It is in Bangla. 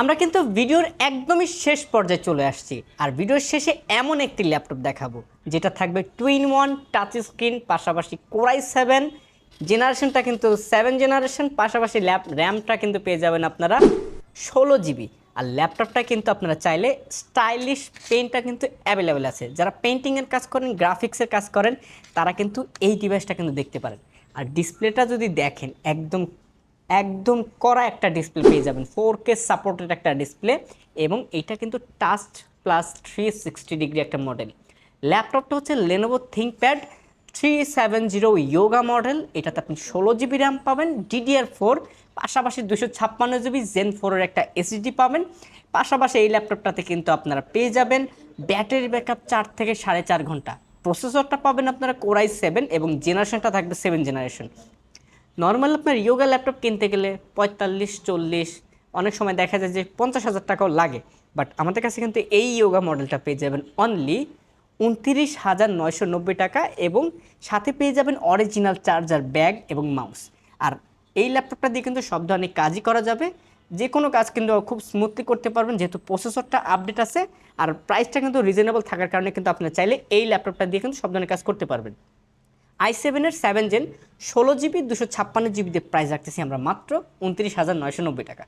আমরা কিন্তু ভিডিওর একদমই শেষ পর্যায়ে চলে আসছি আর ভিডিওর শেষে এমন একটি ল্যাপটপ দেখাবো যেটা থাকবে 2-in-1 টাচ স্ক্রিন, পাশাপাশি কোরাই 7 জেনারেশনটা কিন্তু 7 জেনারেশন, পাশাপাশি র্যামটা কিন্তু পেয়ে যাবেন আপনারা 16 জিবি। আর ল্যাপটপটা কিন্তু আপনারা চাইলে স্টাইলিশ পেইন্টটা কিন্তু অ্যাভেলেবেল আছে। যারা পেইন্টিংয়ের কাজ করেন, গ্রাফিক্সের কাজ করেন, তারা কিন্তু এই ডিভাইসটা কিন্তু দেখতে পারেন। আর ডিসপ্লেটা যদি দেখেন একদম একদম কড়া একটা ডিসপ্লে পেয়ে যাবেন, 4K সাপোর্টেড একটা ডিসপ্লে, এবং এটা কিন্তু টাচ প্লাস 360 ডিগ্রি একটা মডেল। ল্যাপটপটা হচ্ছে Lenovo ThinkPad 370 ইয়োগা মডেল। এটাতে আপনি 16 জিবি র্যাম পাবেন, DDR4, পাশাপাশি 256 জিবি Zen 4-এর একটা SSD পাবেন। পাশাপাশি এই ল্যাপটপটাতে কিন্তু আপনারা পেয়ে যাবেন ব্যাটারি ব্যাকআপ 4 থেকে 4.5 ঘন্টা। প্রসেসরটা পাবেন আপনারা কোরাই 7 এবং জেনারেশনটা থাকবে 7 জেনারেশন। নর্মাল আপনার ইয়োগা ল্যাপটপ কিনতে গেলে 45-40, অনেক সময় দেখা যায় যে 50,000 টাকাও লাগে। বাট আমাদের কাছে কিন্তু এই ইয়োগা মডেলটা পেয়ে যাবেন অনলি 29,990 টাকা, এবং সাথে পেয়ে যাবেন অরিজিনাল চার্জার, ব্যাগ এবং মাউস। আর এই ল্যাপটপটা দিয়ে কিন্তু সব ধরনের কাজই করা যাবে, যে কোনো কাজ কিন্তু খুব স্মুথলি করতে পারবেন, যেহেতু প্রসেসরটা আপডেট আছে। আর প্রাইসটা কিন্তু রিজনেবল থাকার কারণে কিন্তু আপনারা চাইলে এই ল্যাপটপটা দিয়ে কিন্তু সব ধরনের কাজ করতে পারবেন। i7-এর 7 জেন 16 জিবি 256 জিবিতে প্রাইস রাখতেছি আমরা মাত্র 29,990 টাকা।